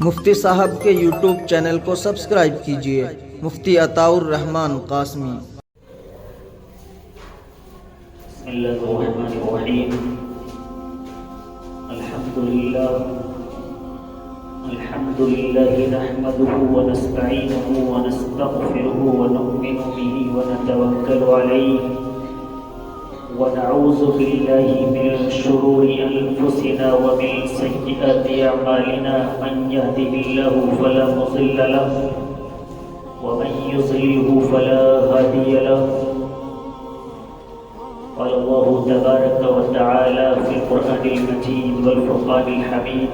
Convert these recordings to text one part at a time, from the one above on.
مفتی صاحب کے YouTube channel کو سبسکرائب کیجیے، مفتی عطاء الرحمن قاسمی۔ بسم اللہ الرحمن الرحیم۔ الحمد للہ نحمده ونستعینه ونستغفره ونؤمن به ونتوکل علیہ ونعوذ باللہ من شرور انفسنا ومن سیئات اعمالنا، من یهده اللہ فلا مضل له ومن یضلل فلا هادی له۔ قال الله تبارك وتعالى في القرآن المجيد والفرقان الحميد: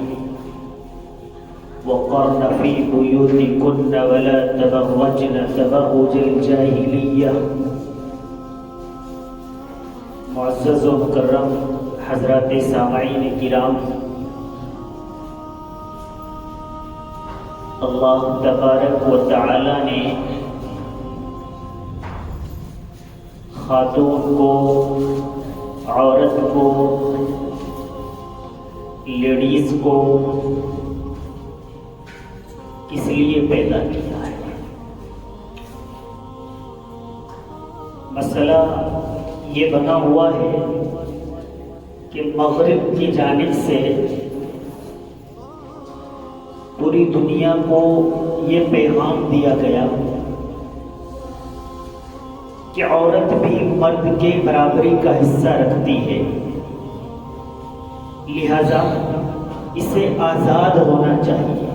وقرن في بيوتكن ولا تبرجن تبرج الجاهلية۔ معزز و مکرم حضرات سامعین کرام، اللہ تبارک و تعالی نے خاتون کو، عورت کو، لیڈیز کو کس لیے پیدا کیا ہے؟ مسئلہ یہ بنا ہوا ہے کہ مغرب کی جانب سے پوری دنیا کو یہ پیغام دیا گیا کہ عورت بھی مرد کے برابری کا حصہ رکھتی ہے، لہذا اسے آزاد ہونا چاہیے۔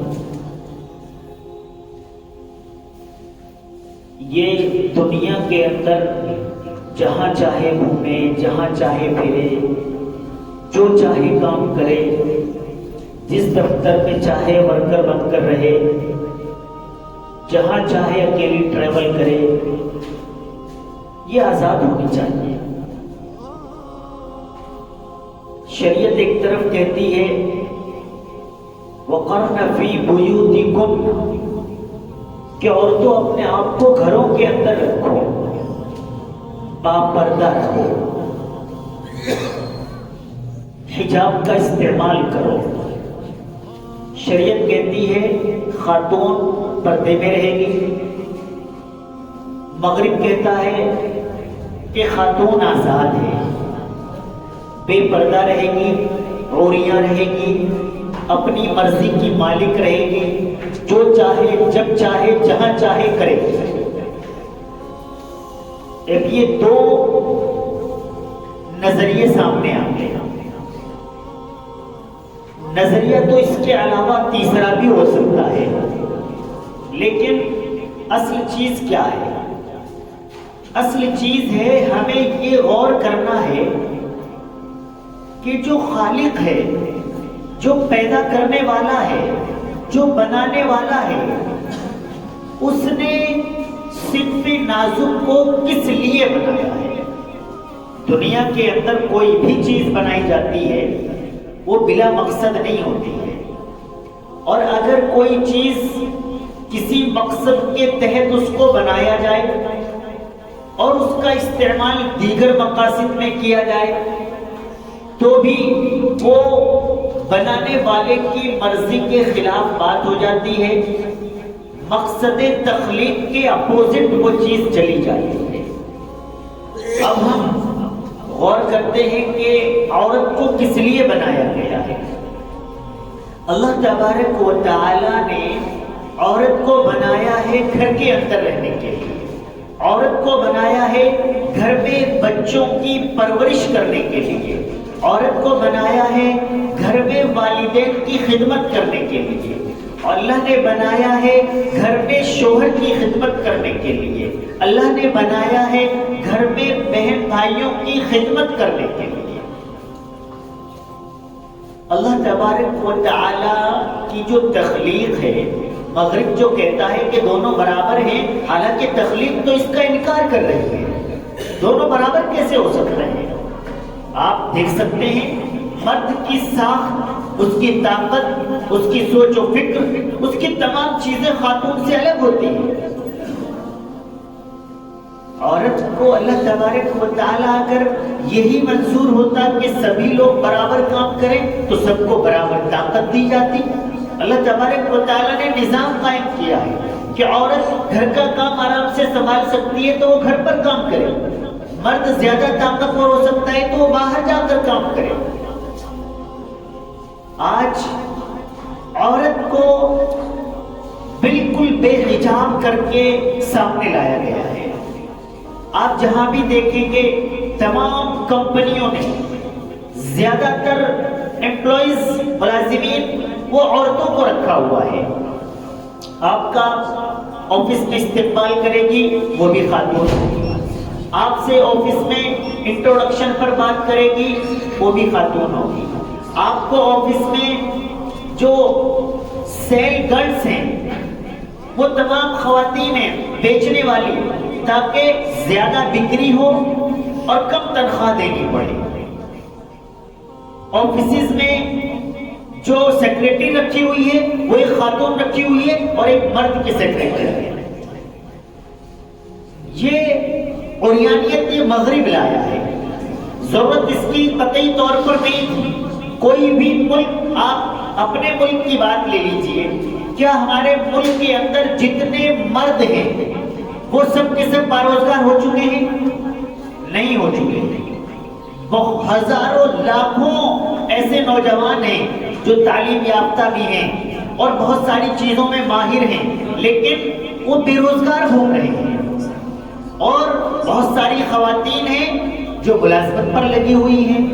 یہ دنیا کے اندر جہاں چاہے گھومے، جہاں چاہے پھرے، جو چاہے کام کرے، جس دفتر میں چاہے ورکر بن کر رہے، جہاں چاہے اکیلی ٹریول کرے، یہ آزاد ہونی چاہیے۔ شریعت ایک طرف کہتی ہے وَقَرْنَ فِي بُيُوتِكُنَّ، کہ عورتوں اپنے آپ کو گھروں کے اندر رکھو، پردہ رکھو، حجاب کا استعمال کرو۔ شریعت کہتی ہے خاتون پردے میں رہے گی، مغرب کہتا ہے کہ خاتون آزاد ہے، بے پردہ رہے گی، عوریاں رہے گی، اپنی مرضی کی مالک رہے گی، جو چاہے جب چاہے جہاں چاہے کرے گی۔ اب یہ دو نظریے سامنے آتے ہیں۔ نظریہ تو اس کے علاوہ تیسرا بھی ہو سکتا ہے، لیکن اصل چیز کیا ہے؟ اصل چیز ہے ہمیں یہ غور کرنا ہے کہ جو خالق ہے، جو پیدا کرنے والا ہے، جو بنانے والا ہے، اس نے صنف نازک کو کس لیے بنایا ہے؟ دنیا کے اندر کوئی بھی چیز بنائی جاتی ہے وہ بلا مقصد نہیں ہوتی ہے، اور اگر کوئی چیز کسی مقصد کے تحت اس کو بنایا جائے اور اس کا استعمال دیگر مقاصد میں کیا جائے تو بھی وہ بنانے والے کی مرضی کے خلاف بات ہو جاتی ہے، مقصد تخلیق کے اپوزٹ وہ چیز چلی جاتی ہے۔ اب ہم غور کرتے ہیں کہ عورت کو کس لیے بنایا گیا ہے۔ اللہ تبارک و تعالی نے عورت کو بنایا ہے گھر کے اندر رہنے کے لیے، عورت کو بنایا ہے گھر میں بچوں کی پرورش کرنے کے لیے، عورت کو بنایا ہے گھر میں والدین کی خدمت کرنے کے لیے، اور اللہ نے بنایا ہے گھر میں شوہر کی خدمت کرنے کے لیے، اللہ نے بنایا ہے گھر میں بہن بھائیوں کی خدمت کرنے کے لیے۔ اللہ تبارک و تعالی کی جو تخلیق ہے، مغرب جو کہتا ہے کہ دونوں برابر ہیں، حالانکہ تخلیق تو اس کا انکار کر رہی ہے۔ دونوں برابر کیسے ہو سکتے ہیں؟ آپ دیکھ سکتے ہیں مرد کی ساخت، اس کی طاقت، اس کی سوچ و فکر، اس کی تمام چیزیں خاتون سے الگ ہوتی ہیں۔ عورت کو اللہ تبارک و تعالیٰ اگر یہی منظور ہوتا کہ سبھی لوگ برابر کام کریں تو سب کو برابر طاقت دی جاتی۔ اللہ تبارک و تعالیٰ نے نظام قائم کیا ہے کہ عورت گھر کا کام آرام سے سنبھال سکتی ہے تو وہ گھر پر کام کرے، مرد زیادہ طاقتور ہو سکتا ہے تو وہ باہر جا کر کام کرے۔ آج عورت کو بالکل بے حجاب کر کے سامنے لایا گیا ہے۔ آپ جہاں بھی دیکھیں گے تمام کمپنیوں نے زیادہ تر امپلائیز ملازمین وہ عورتوں کو رکھا ہوا ہے۔ آپ کا آفس میں استقبال کرے گی وہ بھی خاتون ہوگی، آپ سے آفس میں انٹروڈکشن پر بات کرے گی وہ بھی خاتون ہوگی، آپ کو آفس میں جو سیل گرلز ہیں وہ تمام خواتین ہیں بیچنے والی، تاکہ زیادہ بکری ہو اور کم تنخواہ دینی پڑے۔ آفیسز میں جو سیکریٹری رکھی ہوئی ہے وہ ایک خاتون رکھی ہوئی ہے اور ایک مرد کی سیکریٹری ہے۔ یہ عریانیت یہ مغرب لایا ہے، ضرورت اس کی قطعی طور پر نہیں تھی۔ کوئی بھی ملک، آپ اپنے ملک کی بات لے لیجئے، کیا ہمارے ملک کے اندر جتنے مرد ہیں وہ سب کے سب باروزگار ہو چکے ہیں؟ نہیں ہو چکے ہیں۔ ہزاروں لاکھوں ایسے نوجوان ہیں جو تعلیم یافتہ بھی ہیں اور بہت ساری چیزوں میں ماہر ہیں، لیکن وہ بے روزگار گھوم رہے ہیں۔ اور بہت ساری خواتین ہیں جو ملازمت پر لگی ہوئی ہیں۔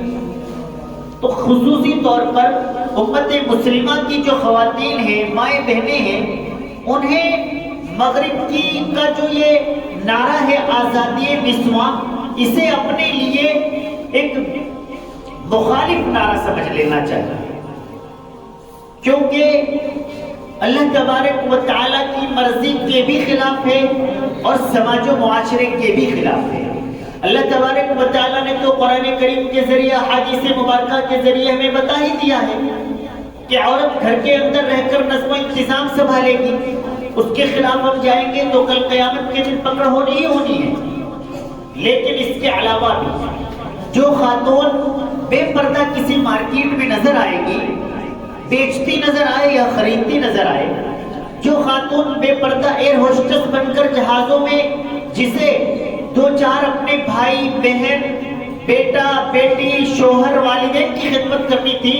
تو خصوصی طور پر امت مسلمہ کی جو خواتین ہیں، مائیں بہنیں ہیں، انہیں مغرب کی کا جو یہ نعرہ ہے آزادی نسواں، اسے اپنے لیے ایک مخالف نعرہ سمجھ لینا چاہیے، کیونکہ اللہ تبارک و تعالیٰ کی مرضی کے بھی خلاف ہے اور سماج و معاشرے کے بھی خلاف ہے۔ اللہ تبارک و تعالیٰ نے تو قرآن کریم کے ذریعے، حدیث مبارکہ کے ذریعے ہمیں بتا ہی دیا ہے کہ عورت گھر کے اندر رہ کر نظم و انتظام سنبھالے گی، اس کے خلاف ہم جائیں گے تو کل قیامت کے دن پکڑ ہونی ہی ہونی ہے۔ لیکن اس کے علاوہ بھی جو خاتون بے پردہ کسی مارکیٹ میں نظر آئے گی، بیچتی نظر آئے یا خریدتی نظر آئے، جو خاتون بے پردہ ایئر ہوسٹس بن کر جہازوں میں جسے دو چار اپنے بھائی بہن بیٹا بیٹی شوہر والدین کی خدمت کرنی تھی،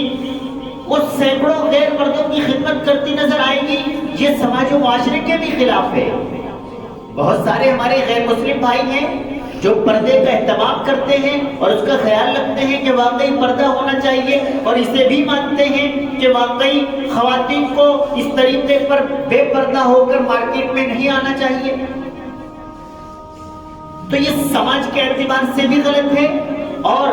وہ سینکڑوں غیر مردوں کی خدمت کرتی نظر آئے گی، یہ سماج و معاشرے کے بھی خلاف ہے۔ بہت سارے ہمارے غیر مسلم بھائی ہیں جو پردے کا اہتمام کرتے ہیں اور اس کا خیال رکھتے ہیں کہ واقعی پردہ ہونا چاہیے، اور اسے بھی مانتے ہیں کہ واقعی خواتین کو اس طریقے پر بے پردہ ہو کر مارکیٹ میں نہیں آنا چاہیے۔ تو یہ سماج کے اعتبار سے بھی غلط ہے اور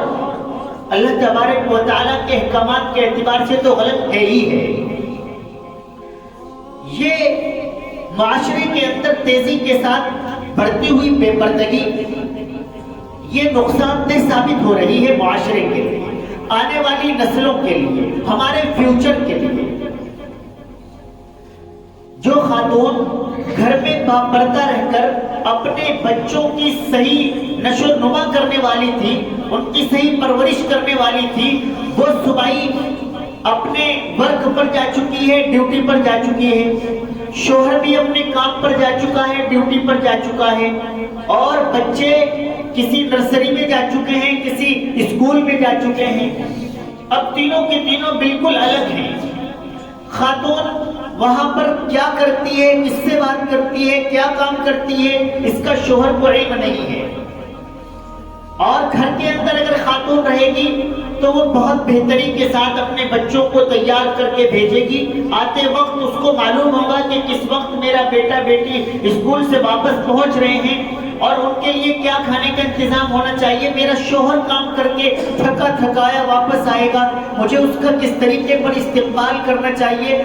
اللہ تبارک و تعالیٰ کے احکامات کے اعتبار سے تو غلط ہے ہی ہے۔ یہ معاشرے کے اندر تیزی کے ساتھ بڑھتی ہوئی بے پردگی یہ نقصان دہ ثابت ہو رہی ہے معاشرے کے لیے، آنے والی نسلوں کے لیے، ہمارے فیوچر کے لیے۔ جو خاتون گھر میں باپردہ رہ کر اپنے بچوں کی صحیح نشو و نما کرنے والی تھی، ان کی صحیح پرورش کرنے والی تھی، وہ صبحی اپنے ورک پر جا چکی ہے، ڈیوٹی پر جا چکی ہے، شوہر بھی اپنے کام پر جا چکا ہے، ڈیوٹی پر جا چکا ہے، اور بچے کسی نرسری میں جا چکے ہیں، کسی اسکول میں جا چکے ہیں۔ اب تینوں کے تینوں بالکل الگ ہیں۔ خاتون وہاں پر کیا کرتی ہے، کس سے بات کرتی ہے، کیا کام کرتی ہے، اس کا شوہر کو علم نہیں ہے۔ اور گھر کے اندر اگر خاتون رہے گی تو وہ بہت بہتری کے ساتھ اپنے بچوں کو تیار کر کے بھیجے گی، آتے وقت اس کو معلوم ہوگا کہ کس وقت میرا بیٹا بیٹی اسکول سے واپس پہنچ رہے ہیں اور ان کے لیے کیا کھانے کا انتظام ہونا چاہیے، میرا شوہر کام کر کے تھکا تھکایا واپس آئے گا، مجھے اس کا کس طریقے پر استقبال کرنا چاہیے۔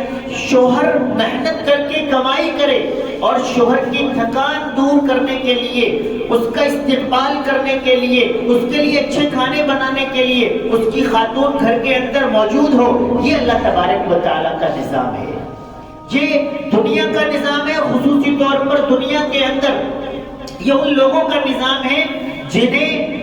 شوہر محنت کر کے کمائی کرے اور شوہر کی تھکان دور کرنے کے لیے، اس کا استقبال کرنے کے لیے، اس کے لیے اچھے کھانے بنانے کے لیے اس کی خاتون گھر کے اندر موجود ہو، یہ اللہ تبارک و تعالیٰ کا نظام ہے۔ یہ دنیا کا نظام ہے، خصوصی طور پر دنیا کے اندر یہ ان لوگوں کا نظام ہے جنہیں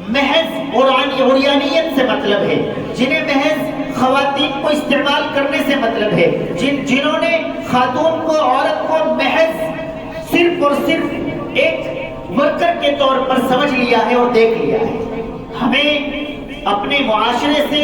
محض عریانیت سے مطلب ہے، جنہیں محض خواتین کو استعمال کرنے سے مطلب ہے جنہوں نے خاتون کو، عورت کو محض صرف اور صرف ایک ورکر کے طور پر سمجھ لیا ہے اور دیکھ لیا ہے۔ ہمیں اپنے معاشرے سے،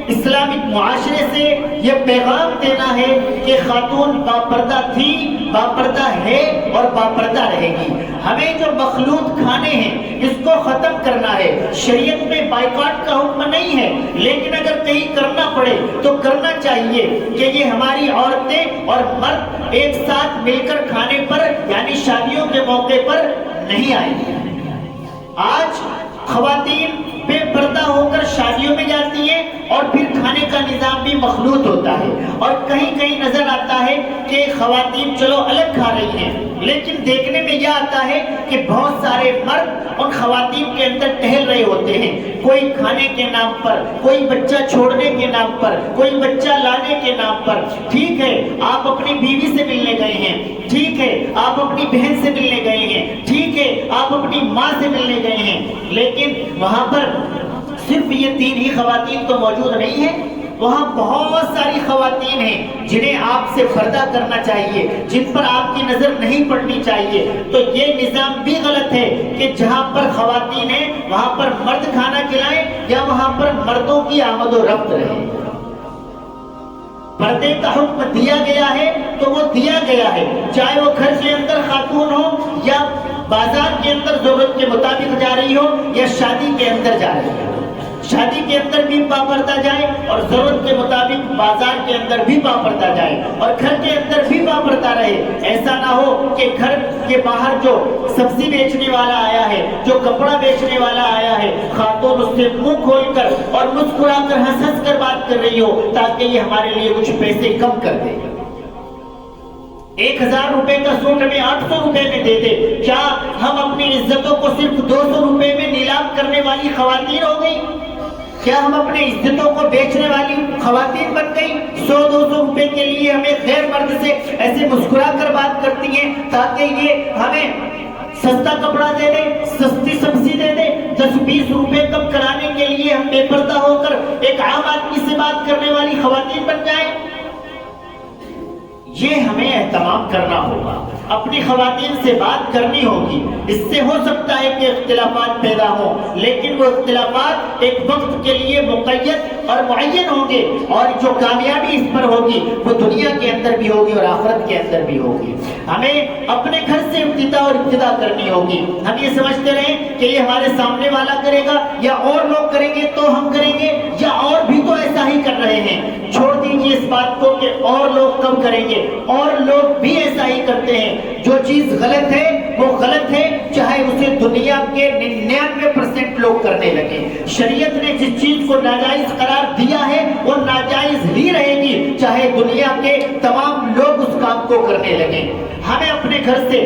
اسلامک معاشرے سے یہ پیغام دینا ہے کہ خاتون باپردہ تھی، باپردہ ہے اور باپردہ رہے گی۔ ہمیں جو مخلوط کھانے ہیں اس کو ختم کرنا ہے۔ شریعت میں بائیکاٹ کا حکم نہیں ہے، لیکن اگر کہیں کرنا پڑے تو کرنا چاہیے کہ یہ ہماری عورتیں اور مرد ایک ساتھ مل کر کھانے پر، یعنی شادیوں کے موقع پر نہیں آئیں گے۔ آج خواتین بے پردہ ہو کر شادیوں میں جاتی ہیں اور پھر کھانے کا نظام بھی مخلوط ہوتا ہے، اور کہیں کہیں نظر آتا ہے کہ خواتین چلو الگ کھا رہی ہیں، لیکن دیکھنے میں یہ آتا ہے کہ بہت سارے مرد ان خواتین کے اندر ٹہل رہے ہوتے ہیں، کوئی کھانے کے نام پر، کوئی بچہ چھوڑنے کے نام پر، کوئی بچہ لانے کے نام پر۔ ٹھیک ہے آپ اپنی بیوی سے ملنے گئے ہیں، ٹھیک ہے آپ اپنی بہن سے ملنے گئے ہیں، ٹھیک ہے آپ اپنی ماں سے ملنے گئے ہیں، لیکن وہاں پر صرف یہ 3 ہی خواتین تو موجود نہیں ہیں، وہاں بہت ساری خواتین ہیں جنہیں آپ سے پردہ کرنا چاہیے، جن پر آپ کی نظر نہیں پڑنی چاہیے۔ تو یہ نظام بھی غلط ہے کہ جہاں پر خواتین ہیں وہاں پر مرد کھانا کھلائیں یا وہاں پر مردوں کی آمد و رفت رہے۔ پردے کا حکم دیا گیا ہے تو وہ دیا گیا ہے، چاہے وہ گھر کے اندر خاتون ہو یا بازار کے اندر ضرورت کے مطابق جا رہی ہو یا شادی کے اندر جا رہی ہو۔ شادی کے اندر بھی باپردہ جائے اور ضرورت کے مطابق بازار کے اندر بھی باپردہ جائے اور گھر کے اندر بھی باپردہ رہے۔ ایسا نہ ہو کہ گھر کے باہر جو سبزی بیچنے والا آیا ہے، جو کپڑا بیچنے والا آیا ہے، خاتون اس سے منہ کھول کر اور مسکرا کر ہنس ہنس کر بات کر رہی ہو تاکہ یہ ہمارے لیے کچھ پیسے کم کر دے۔ 1000 روپے کا سوٹ ہمیں 800 روپے میں دے دے۔ کیا ہم اپنی عزتوں کو صرف 200 روپے میں نیلام کرنے والی خواتین ہو گئی؟ کیا ہم اپنے عزتوں کو بیچنے والی خواتین بن گئی؟ 100-200 روپے کے لیے ہمیں غیر مرد سے ایسے مسکرا کر بات کرتی ہیں تاکہ یہ ہمیں سستا کپڑا دے دے، سستی سبزی دے دے۔ 10-20 روپے کم کرانے کے لیے ہم بے پردہ ہو کر ایک عام آدمی سے بات کرنے والی خواتین بن جائیں۔ یہ ہمیں اہتمام کرنا ہوگا، اپنی خواتین سے بات کرنی ہوگی۔ اس سے ہو سکتا ہے کہ اختلافات پیدا ہوں، لیکن وہ اختلافات ایک وقت کے لیے مقید اور معین ہوں گے، اور جو کامیابی اس پر ہوگی وہ دنیا کے اندر بھی ہوگی اور آخرت کے اندر بھی ہوگی۔ ہمیں اپنے گھر سے ابتدا کرنی ہوگی۔ ہم یہ سمجھتے رہیں کہ یہ ہمارے سامنے والا کرے گا یا اور لوگ کریں گے تو ہم کریں گے، یا اور بھی تو ایسا ہی کر رہے ہیں۔ چھوڑ دیجیے اس بات کو کہ اور لوگ کب کریں گے، اور لوگ بھی ایسا ہی کرتے ہیں۔ جو چیز غلط ہے وہ غلط ہے، چاہے اسے دنیا کے 99% لوگ کرنے لگے۔ شریعت نے جس چیز کو ناجائز قرار دیا ہے وہ ناجائز ہی رہے گی، چاہے دنیا کے تمام لوگ اس کام کو کرنے لگے۔ ہمیں اپنے گھر سے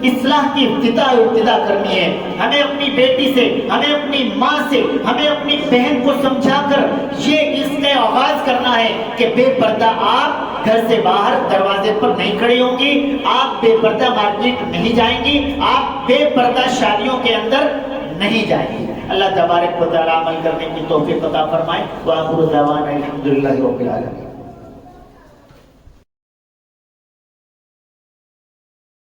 اصلاح کی ابتدا کرنی ہے۔ ہمیں اپنی بیٹی سے، ہمیں اپنی ماں سے، ہمیں اپنی بہن کو سمجھا کر یہ اس کا آغاز کرنا ہے کہ بے پردہ آپ گھر سے باہر دروازے پر نہیں کھڑی ہوں گی، آپ بے پردہ مارکیٹ نہیں جائیں گی، آپ بے پردہ شادیوں کے اندر نہیں جائیں گی۔ اللہ تبارک و تعالی عمل کرنے کی توفیق عطا فرمائے۔ وآخر دعوانا الحمدللہ رب العالمین۔